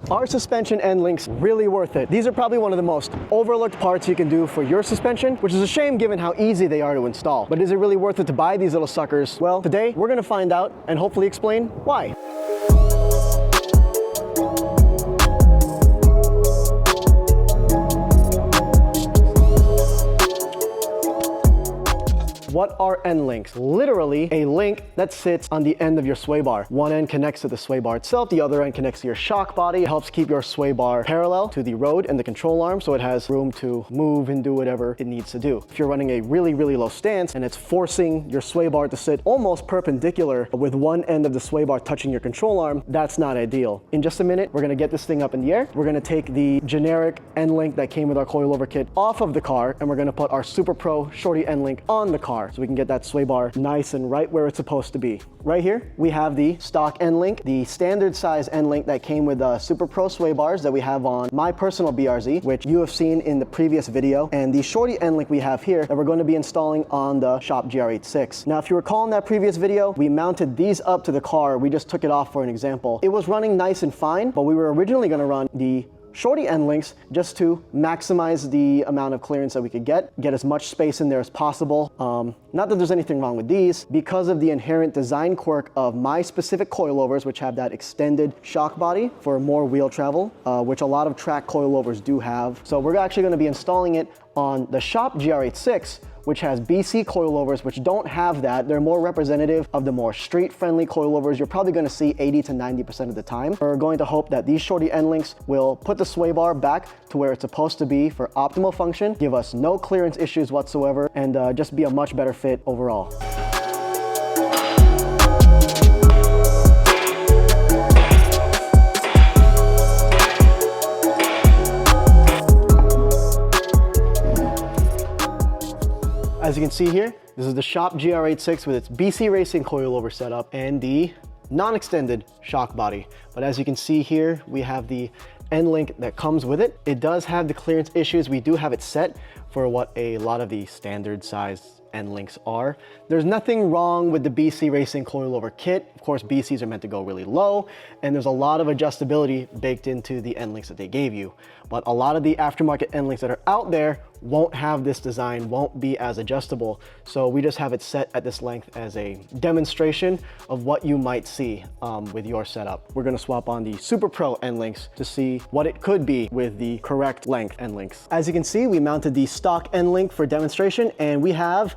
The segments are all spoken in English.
Are suspension end links really worth it? These are probably one of the most overlooked parts you can do for your suspension, which is a shame given how easy they are to install. But is it really worth it to buy these little suckers? Well, today we're gonna find out and hopefully explain why. What are end links? Literally a link that sits on the end of your sway bar. One end connects to the sway bar itself, the other end connects to your shock body. It helps keep your sway bar parallel to the road and the control arm, so it has room to move and do whatever it needs to do. If you're running a really low stance and it's forcing your sway bar to sit almost perpendicular with one end of the sway bar touching your control arm, that's not ideal. In just a minute, we're gonna get this thing up in the air. We're gonna take the generic end link that came with our coilover kit off of the car, and we're gonna put our Super Pro Shorty end link on the car, so we can get that sway bar nice and right where it's supposed to be. Right here, we have the stock end link, the standard size end link that came with Super Pro sway bars that we have on my personal BRZ, which you have seen in the previous video, and the Shorty end link we have here that we're going to be installing on the Shop GR86. Now, if you recall in that previous video, we mounted these up to the car. We just took it off for an example. It was running nice and fine, but we were originally going to run the Shorty end links just to maximize the amount of clearance that we could get as much space in there as possible. Not that there's anything wrong with these, because of the inherent design quirk of my specific coilovers, which have that extended shock body for more wheel travel, which a lot of track coilovers do have. So we're actually going to be installing it on the Shop GR86, which has BC coilovers, which don't have that. They're more representative of the more street-friendly coilovers you're probably gonna see 80 to 90% of the time. We're going to hope that these Shorty end links will put the sway bar back to where it's supposed to be for optimal function, give us no clearance issues whatsoever, and just be a much better fit overall. As you can see here, this is the Shop GR86 with its BC Racing coilover setup and the non-extended shock body. But as you can see here, we have the end link that comes with it. It does have the clearance issues. We do have it set for what a lot of the standard size end links are. There's nothing wrong with the BC Racing coilover kit. Of course, BCs are meant to go really low, and there's a lot of adjustability baked into the end links that they gave you. But a lot of the aftermarket end links that are out there won't have this design, won't be as adjustable. So we just have it set at this length as a demonstration of what you might see with your setup. We're gonna swap on the Super Pro end links to see what it could be with the correct length end links. As you can see, we mounted the stock end link for demonstration, and we have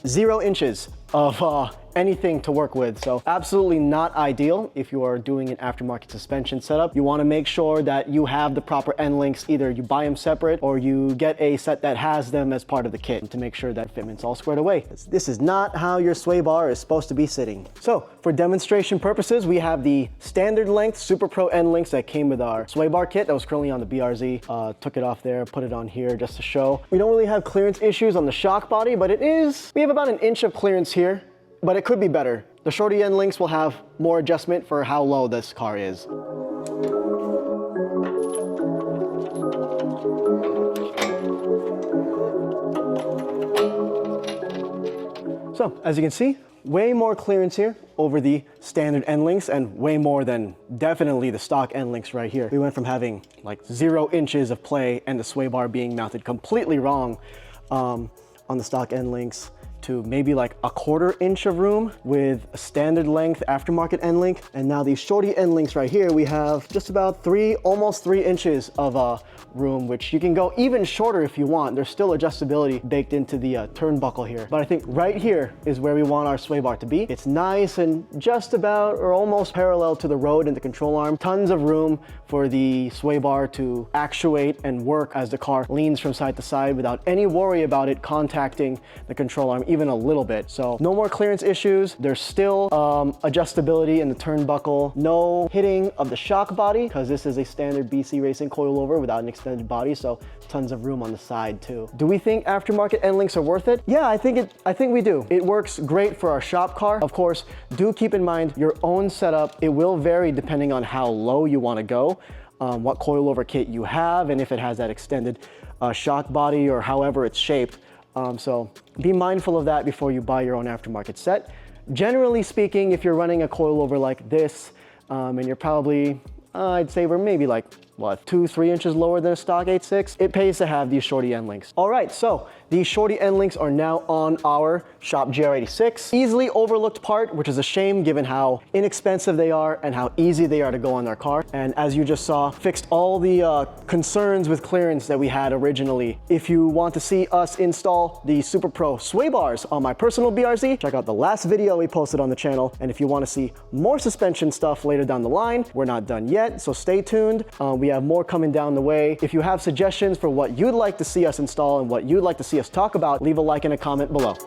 0 inches of anything to work with. So absolutely not ideal if you are doing an aftermarket suspension setup. You want to make sure that you have the proper end links. Either you buy them separate or you get a set that has them as part of the kit to make sure that fitment's all squared away. This is not how your sway bar is supposed to be sitting. So for demonstration purposes, we have the standard length Super Pro end links that came with our sway bar kit that was currently on the BRZ. Took it off there, put it on here just to show. We don't really have clearance issues on the shock body, but we have about 1 inch of clearance here, but it could be better. The Shorty end links will have more adjustment for how low this car is. So as you can see, way more clearance here over the standard end links, and way more than definitely the stock end links right here. We went from having like 0 inches of play and the sway bar being mounted completely wrong on the stock end links to maybe like 1/4 inch of room with a standard length aftermarket end link. And now these Shorty end links right here, we have just about almost 3 inches of room, which you can go even shorter if you want. There's still adjustability baked into the turnbuckle here. But I think right here is where we want our sway bar to be. It's nice and just about or almost parallel to the road and the control arm. Tons of room for the sway bar to actuate and work as the car leans from side to side without any worry about it contacting the control arm even a little bit. So no more clearance issues. There's still adjustability in the turnbuckle. No hitting of the shock body, because this is a standard BC Racing coilover without an extended body, so tons of room on the side too. Do we think aftermarket end links are worth it? Yeah, I think we do. It works great for our shop car. Of course, do keep in mind your own setup. It will vary depending on how low you want to go, what coilover kit you have, and if it has that extended shock body or however it's shaped. So be mindful of that before you buy your own aftermarket set. Generally speaking, if you're running a coilover like this, and you're probably I'd say we're maybe like, what, 2-3 inches lower than a stock 8.6. It pays to have these shorty end links. All right, so these shorty end links are now on our Shop GR86. Easily overlooked part, which is a shame given how inexpensive they are and how easy they are to go on our car. And as you just saw, fixed all the concerns with clearance that we had originally. If you want to see us install the Super Pro sway bars on my personal BRZ, check out the last video we posted on the channel. And if you want to see more suspension stuff later down the line, we're not done yet, so stay tuned. We have more coming down the way. If you have suggestions for what you'd like to see us install and what you'd like to see us talk about, leave a like and a comment below.